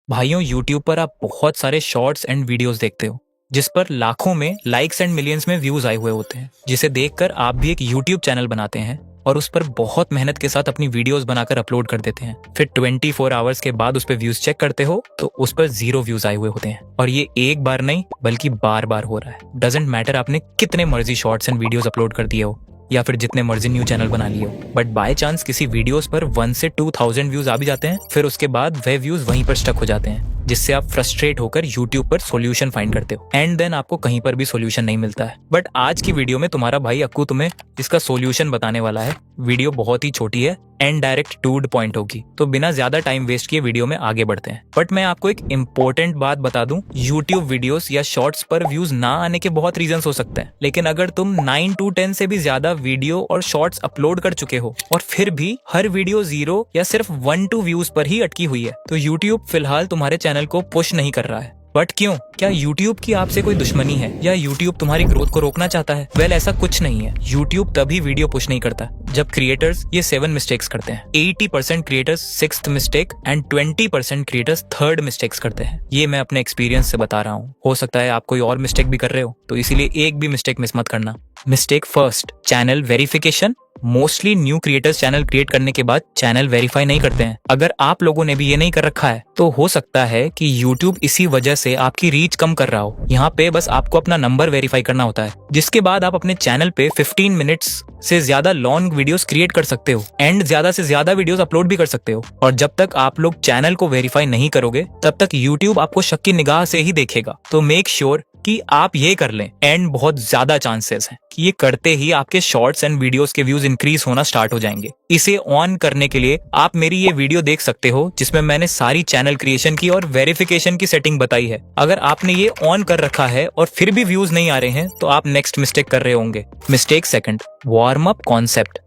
भाइयों, यूट्यूब पर आप बहुत सारे शॉर्ट्स एंड वीडियोस देखते हो जिस पर लाखों में लाइक्स एंड मिलियंस में व्यूज आए हुए होते हैं, जिसे देखकर आप भी एक यूट्यूब चैनल बनाते हैं और उस पर बहुत मेहनत के साथ अपनी वीडियोस बनाकर अपलोड कर देते हैं। फिर 24 आवर्स के बाद उस पर व्यूज चेक करते हो तो उस पर 0 व्यूज आए हुए होते हैं। और ये एक बार नहीं बल्कि बार बार हो रहा है। डजेंट मैटर आपने कितने मर्जी शॉर्ट्स एंड वीडियोस अपलोड कर दिए हो या फिर जितने मर्जी न्यू चैनल बना लिए हो, बट बाय चांस किसी वीडियोस पर 1 से 2000 व्यूज आ भी जाते हैं। फिर उसके बाद वह व्यूज वहीं पर स्टक हो जाते हैं, जिससे आप फ्रस्ट्रेट होकर यूट्यूब पर सॉल्यूशन फाइंड करते हो एंड देन आपको कहीं पर भी सॉल्यूशन नहीं मिलता है। बट आज की वीडियो में तुम्हारा भाई अक्कू तुम्हें इसका सॉल्यूशन बताने वाला है। वीडियो बहुत ही छोटी है and direct to the point होगी, तो बिना ज्यादा टाइम वेस्ट किए वीडियो में आगे बढ़ते हैं। बट मैं आपको एक इम्पोर्टेंट बात बता दूं, यूट्यूब वीडियोस या शॉर्ट्स पर व्यूज ना आने के बहुत रीजंस हो सकते हैं, लेकिन अगर तुम 9 to 10 से भी ज्यादा वीडियो और शॉर्ट्स अपलोड कर चुके हो और फिर भी हर वीडियो 0 या सिर्फ 1-2 व्यूज पर ही अटकी हुई है, तो यूट्यूब फिलहाल तुम्हारे चैनल को पुश नहीं कर रहा है। बट क्यों? क्या YouTube की आपसे कोई दुश्मनी है या YouTube तुम्हारी ग्रोथ को रोकना चाहता है? वेल, ऐसा कुछ नहीं है। YouTube तभी वीडियो पुश नहीं करता जब क्रिएटर्स ये 7 मिस्टेक्स करते हैं। 80% creators 6th mistake and 20% creators 3rd mistakes करते हैं। ये मैं अपने एक्सपीरियंस से बता रहा हूँ। हो सकता है आप कोई और मिस्टेक भी कर रहे हो, तो इसीलिए एक भी मिस्टेक मिस मत करना। Mistake first, channel verification. Mostly new creators channel create करने के बाद चैनल वेरीफाई नहीं करते हैं। अगर आप लोगों ने भी ये नहीं कर रखा है तो हो सकता है कि YouTube इसी वजह से आपकी रीच कम कर रहा हो। यहाँ पे बस आपको अपना नंबर वेरीफाई करना होता है, जिसके बाद आप अपने चैनल पे 15 मिनट्स से ज्यादा लॉन्ग वीडियोस क्रिएट कर सकते हो एंड ज्यादा से ज्यादा वीडियोस अपलोड भी कर सकते हो। और जब तक आप लोग चैनल को वेरीफाई नहीं करोगे तब तक YouTube आपको शक की निगाह से ही देखेगा। तो मेक श्योर कि आप ये कर लें एंड बहुत ज्यादा चांसेस हैं कि ये करते ही आपके शॉर्ट्स एंड वीडियोस के व्यूज इंक्रीज होना स्टार्ट हो जाएंगे। इसे ऑन करने के लिए आप मेरी ये वीडियो देख सकते हो, जिसमें मैंने सारी चैनल क्रिएशन की और वेरिफिकेशन की सेटिंग बताई है। अगर आपने ये ऑन कर रखा है और फिर भी व्यूज नहीं आ रहे हैं तो आप नेक्स्ट मिस्टेक कर रहे होंगे। Mistake second, warm up concept.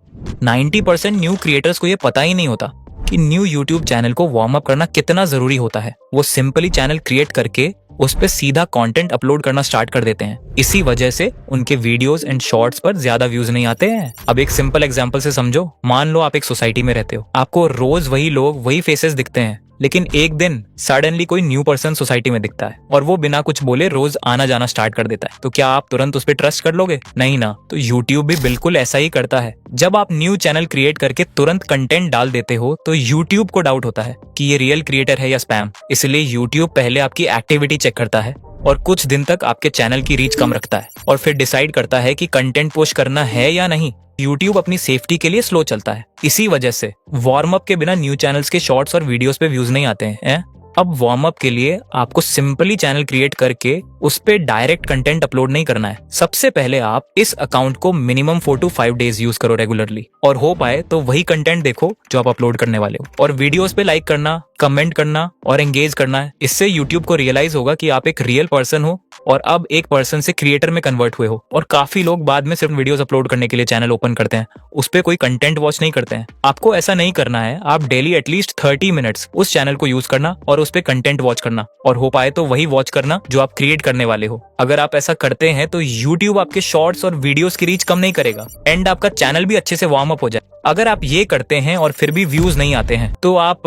90% new creators को ये पता ही नहीं होता कि न्यू यूट्यूब चैनल को वार्म अप करना कितना जरूरी होता है। वो सिंपली चैनल क्रिएट करके उस पे सीधा कंटेंट अपलोड करना स्टार्ट कर देते हैं। इसी वजह से उनके वीडियोस एंड शॉर्ट्स पर ज्यादा व्यूज नहीं आते हैं। अब एक सिंपल एग्जांपल से समझो। मान लो आप एक सोसाइटी में रहते हो, आपको रोज वही लोग वही फेसेस दिखते हैं, लेकिन एक दिन सडनली कोई न्यू पर्सन सोसाइटी में दिखता है और वो बिना कुछ बोले रोज आना जाना स्टार्ट कर देता है। तो क्या आप तुरंत उस पर ट्रस्ट कर लोगे? नहीं ना। तो YouTube भी बिल्कुल ऐसा ही करता है। जब आप न्यू चैनल क्रिएट करके तुरंत कंटेंट डाल देते हो तो YouTube को डाउट होता है कि ये रियल क्रिएटर है या स्पैम। इसलिए YouTube पहले आपकी एक्टिविटी चेक करता है और कुछ दिन तक आपके चैनल की रीच कम रखता है और फिर डिसाइड करता है कि कंटेंट पोस्ट करना है या नहीं। YouTube अपनी सेफ्टी के लिए स्लो चलता है। इसी वजह से वार्म अप के बिना न्यू चैनल्स के शॉर्ट्स और वीडियोस पे व्यूज नहीं आते हैं। अब वार्म अप के लिए आपको सिंपली चैनल क्रिएट करके उस पे डायरेक्ट कंटेंट अपलोड नहीं करना है। सबसे पहले आप इस अकाउंट को मिनिमम 4 to 5 डेज यूज करो रेगुलरली, और हो पाए तो वही कंटेंट देखो जो आप अपलोड करने वाले हो। और वीडियोस पे लाइक करना, कमेंट करना और एंगेज करना है। इससे यूट्यूब को रियलाइज होगा कि आप एक रियल पर्सन हो और अब एक पर्सन से क्रिएटर में कन्वर्ट हुए हो। और काफी लोग बाद में सिर्फ वीडियोस अपलोड करने के लिए चैनल ओपन करते हैं, उस पे कोई कंटेंट वॉच नहीं करते हैं। आपको ऐसा नहीं करना है। आप डेली एटलीस्ट 30 मिनट्स उस चैनल को यूज करना और उस पे कंटेंट वॉच करना, और हो पाए तो वही वॉच करना जो आप क्रिएट करने वाले हो। अगर आप ऐसा करते हैं तो यूट्यूब आपके शॉर्ट्स और वीडियोस की रीच कम नहीं करेगा एंड आपका चैनल भी अच्छे से वार्म अप हो जाए। अगर आप ये करते हैं और फिर भी व्यूज नहीं आते हैं तो आप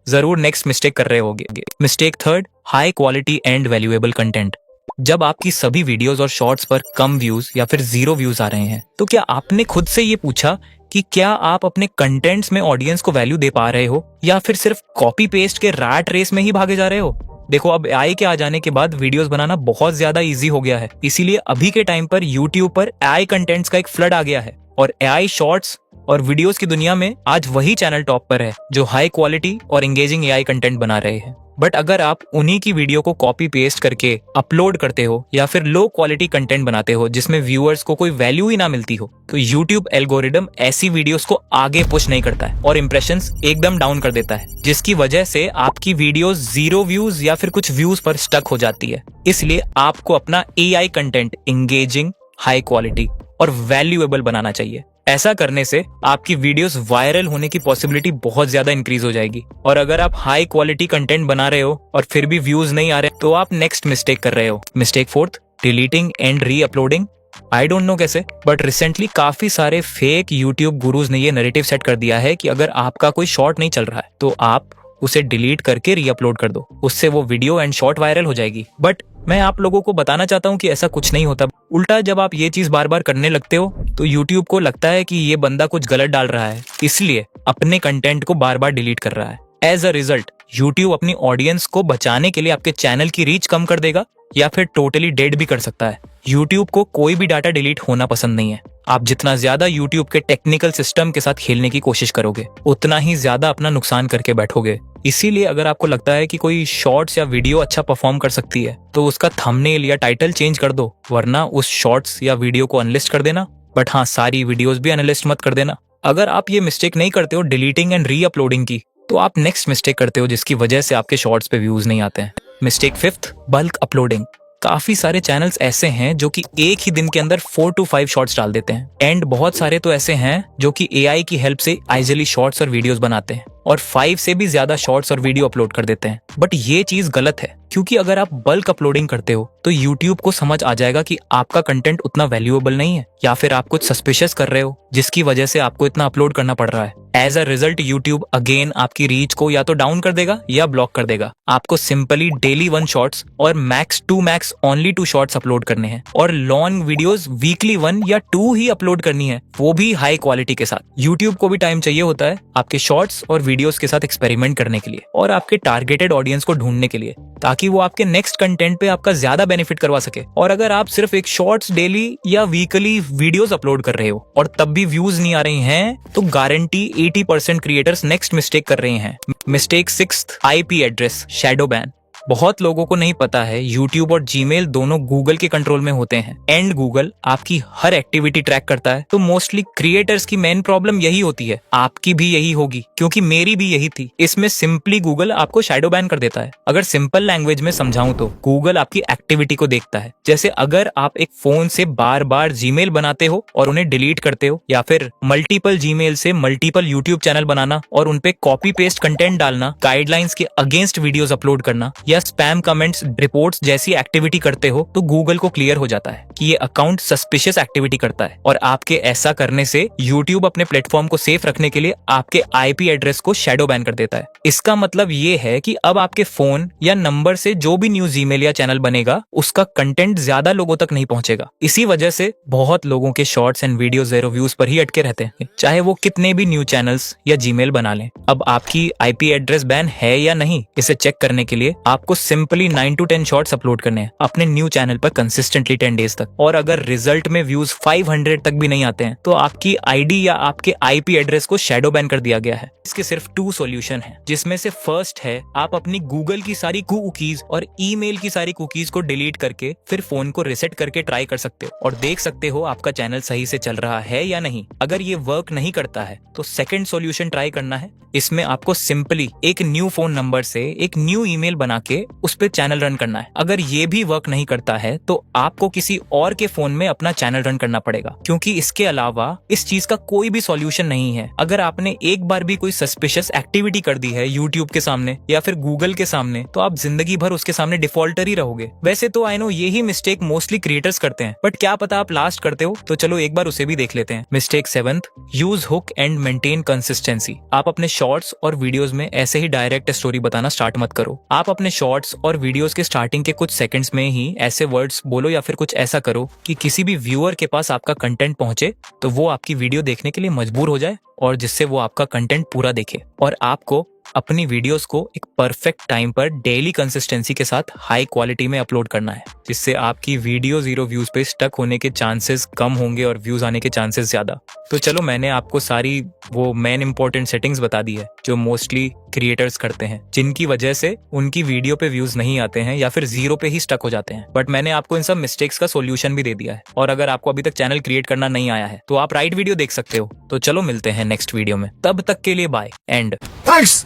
जरूर नेक्स्ट मिस्टेक कर रहे होंगे। Mistake third, high quality and valuable content. जब आपकी सभी वीडियोस और शॉर्ट्स पर कम व्यूज या फिर 0 व्यूज आ रहे हैं तो क्या आपने खुद से ये पूछा कि क्या आप अपने कंटेंट्स में ऑडियंस को वैल्यू दे पा रहे हो या फिर सिर्फ कॉपी पेस्ट के रैट रेस में ही भागे जा रहे हो? देखो, अब AI के आ जाने के बाद वीडियोस बनाना बहुत ज्यादा इजी हो गया है। इसीलिए अभी के टाइम पर YouTube पर AI कंटेंट्स का एक फ्लड आ गया है और AI शॉर्ट्स और वीडियोस की दुनिया में आज वही चैनल टॉप पर है जो हाई क्वालिटी और एंगेजिंग AI कंटेंट बना रहे हैं। बट अगर आप उन्हीं की वीडियो को कॉपी पेस्ट करके अपलोड करते हो या फिर लो क्वालिटी कंटेंट बनाते हो जिसमें व्यूअर्स को कोई वैल्यू ही ना मिलती हो, तो YouTube एल्गोरिदम ऐसी वीडियोस को आगे पुश नहीं करता है और इंप्रेशंस एकदम डाउन कर देता है, जिसकी वजह से आपकी वीडियोस 0 व्यूज या फिर कुछ व्यूज पर स्टक हो जाती है। इसलिए आपको अपना AI content engaging, high quality और वैल्यूएबल बनाना चाहिए। ऐसा करने से आपकी वीडियोस वायरल होने की पॉसिबिलिटी बहुत ज्यादा इंक्रीज हो जाएगी। और अगर आप हाई क्वालिटी कंटेंट बना रहे हो और फिर भी व्यूज नहीं आ रहे तो आप नेक्स्ट मिस्टेक कर रहे हो। Mistake fourth, deleting and re uploading. I don't know कैसे, बट रिसेंटली काफी सारे फेक यूट्यूब गुरुज ने ये नैरेटिव सेट कर दिया है कि अगर आपका कोई शॉर्ट नहीं चल रहा है तो आप उसे डिलीट करके रीअपलोड कर दो। उससे वो वीडियो एंड शॉर्ट वायरल हो जाएगी। बट मैं आप लोगों को बताना चाहता हूँ कि ऐसा कुछ नहीं होता। उल्टा जब आप ये चीज बार बार करने लगते हो तो यूट्यूब को लगता है कि ये बंदा कुछ गलत डाल रहा है, इसलिए अपने कंटेंट को बार बार डिलीट कर रहा है। एज अ रिजल्ट यूट्यूब अपनी ऑडियंस को बचाने के लिए आपके चैनल की रीच कम कर देगा या फिर टोटली डेड भी कर सकता है। यूट्यूब को कोई भी डाटा डिलीट होना पसंद नहीं है। आप जितना ज्यादा यूट्यूब के टेक्निकल सिस्टम के साथ खेलने की कोशिश करोगे, उतना ही ज्यादा अपना नुकसान करके बैठोगे। इसीलिए अगर आपको लगता है कि कोई शॉर्ट्स या वीडियो अच्छा परफॉर्म कर सकती है तो उसका थंबनेल या टाइटल चेंज कर दो, वरना उस शॉर्ट्स या वीडियो को अनलिस्ट कर देना। बट हाँ, सारी वीडियोस भी अनलिस्ट मत कर देना। अगर आप ये मिस्टेक नहीं करते हो डिलीटिंग एंड री अपलोडिंग की, तो आप नेक्स्ट मिस्टेक करते हो जिसकी वजह से आपके शॉर्ट्स पे व्यूज नहीं आते हैं। Mistake fifth, bulk uploading. काफी सारे चैनल्स ऐसे हैं जो कि एक ही दिन के अंदर 4 to 5 शॉर्ट्स डाल देते हैं, एंड बहुत सारे तो ऐसे हैं जो कि एआई की हेल्प से आइजली शॉर्ट्स और वीडियोस बनाते हैं और 5 से भी ज्यादा शॉर्ट्स और वीडियो अपलोड कर देते हैं। बट ये चीज गलत है, क्योंकि अगर आप बल्क अपलोडिंग करते हो तो यूट्यूब को समझ आ जाएगा कि आपका कंटेंट उतना वैल्यूएबल नहीं है, या फिर आप कुछ सस्पिशियस कर रहे हो जिसकी वजह से आपको इतना अपलोड करना पड़ रहा है। As a result YouTube again आपकी रीच को या तो डाउन कर देगा या ब्लॉक कर देगा। आपको सिंपली डेली 1 शॉर्ट्स और मैक्स ओनली 2 शॉर्ट्स अपलोड करने हैं, और लॉन्ग वीडियोस वीकली 1 या 2 ही अपलोड करनी है, वो भी हाई क्वालिटी के साथ। यूट्यूब को भी टाइम चाहिए होता है आपके शॉर्ट्स और वीडियोस के साथ एक्सपेरिमेंट करने के लिए और आपके टारगेटेड ऑडियंस को ढूंढने के लिए, ताकि वो आपके नेक्स्ट कंटेंट पे आपका ज्यादा बेनिफिट करवा सके। और अगर आप सिर्फ एक शॉर्ट्स डेली या वीकली वीडियोस अपलोड कर रहे हो और तब भी व्यूज नहीं आ रही हैं, तो गारंटी 80% क्रिएटर्स नेक्स्ट मिस्टेक कर रहे हैं। Mistake 6th, IP address shadow ban. बहुत लोगों को नहीं पता है YouTube और Gmail दोनों गूगल के कंट्रोल में होते हैं, एंड गूगल आपकी हर एक्टिविटी ट्रैक करता है। तो मोस्टली क्रिएटर्स की मेन प्रॉब्लम यही होती है, आपकी भी यही होगी, क्योंकि मेरी भी यही थी। इसमें सिंपली गूगल आपको शैडो बैन कर देता है। अगर सिंपल लैंग्वेज में समझाऊं तो गूगल आपकी एक्टिविटी को देखता है। जैसे अगर आप एक फोन से बार बार Gmail बनाते हो और उन्हें डिलीट करते हो, या फिर मल्टीपल Gmail से मल्टीपल यूट्यूब चैनल बनाना और उनपे कॉपी पेस्ट कंटेंट डालना, गाइडलाइंस के अगेंस्ट वीडियोस अपलोड करना या स्पैम कमेंट्स रिपोर्ट्स जैसी एक्टिविटी करते हो, तो गूगल को क्लियर हो जाता है कि ये अकाउंट सस्पिशियस एक्टिविटी करता है। और आपके ऐसा करने से यूट्यूब अपने प्लेटफॉर्म को सेफ रखने के लिए आपके आईपी एड्रेस को शैडो बैन कर देता है। इसका मतलब ये है कि अब आपके फोन या नंबर से जो भी न्यू जीमेल या चैनल बनेगा, उसका कंटेंट ज्यादा लोगों तक नहीं पहुंचेगा। इसी वजह से बहुत लोगों के शॉर्ट्स एंड वीडियो 0 व्यूज पर ही अटके रहते हैं, चाहे वो कितने भी न्यू चैनल्स या जीमेल बना लें। अब आपकी आईपी एड्रेस बैन है या नहीं, इसे चेक करने के लिए आपको सिंपली 9 to 10 शॉर्ट्स अपलोड करने हैं अपने न्यू चैनल पर कंसिस्टेंटली 10 डेज तक। और अगर रिजल्ट में व्यूज 500 तक भी नहीं आते हैं, तो आपकी आईडी या आपके आईपी एड्रेस को शैडो बैन कर दिया गया है। इसके सिर्फ 2 सॉल्यूशन हैं, जिसमें से फर्स्ट है आप अपनी गूगल की सारी कुकीज और ईमेल की सारी कुकीज को डिलीट करके फिर फोन को रिसेट करके ट्राई कर सकते हो और देख सकते हो आपका चैनल सही से चल रहा है या नहीं। अगर ये वर्क नहीं करता है तो सेकंड सॉल्यूशन ट्राई करना है। इसमें आपको सिंपली एक न्यू फोन नंबर से एक न्यू ईमेल बना के उस पे चैनल रन करना है। अगर ये भी वर्क नहीं करता है तो आपको किसी और के फोन में अपना चैनल रन करना पड़ेगा, क्योंकि इसके अलावा इस चीज का कोई भी सॉल्यूशन नहीं है। अगर आपने एक बार भी कोई सस्पिशियस एक्टिविटी कर दी है यूट्यूब के सामने या फिर गूगल के सामने, तो आप जिंदगी भर उसके सामने डिफॉल्टर ही रहोगे। वैसे तो आई नो यही मिस्टेक मोस्टली क्रिएटर्स करते हैं, बट क्या पता आप लास्ट करते हो, तो चलो एक बार उसे भी देख लेते हैं। Mistake 7th, use hook and maintain consistency. आप अपने शॉर्ट्स और वीडियोस में ऐसे ही डायरेक्ट स्टोरी बताना स्टार्ट मत करो। आप अपने शॉर्ट्स और वीडियोस के स्टार्टिंग के कुछ सेकंड्स में ही ऐसे वर्ड्स बोलो या फिर कुछ ऐसा करो कि किसी भी व्यूअर के पास आपका कंटेंट पहुंचे तो वो आपकी वीडियो देखने के लिए मजबूर हो जाए, और जिससे वो आपका कंटेंट पूरा देखे। और आपको अपनी वीडियोस को एक परफेक्ट टाइम पर डेली कंसिस्टेंसी के साथ हाई क्वालिटी में अपलोड करना है, जिससे आपकी वीडियो 0 व्यूज पे स्टक होने के चांसेस कम होंगे और व्यूज आने के चांसेस ज्यादा। तो चलो, मैंने आपको सारी वो मेन इंपॉर्टेंट सेटिंग्स बता दी है जो मोस्टली क्रिएटर्स करते हैं, जिनकी वजह से उनकी वीडियो पे व्यूज नहीं आते हैं या फिर 0 पे ही स्टक हो जाते हैं। बट मैंने आपको इन सब मिस्टेक्स का सोल्यूशन भी दे दिया है, और अगर आपको अभी तक चैनल क्रिएट करना नहीं आया है तो आप राइट वीडियो देख सकते हो। तो चलो मिलते हैं नेक्स्ट वीडियो में, तब तक के लिए bye and thanks,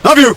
love you.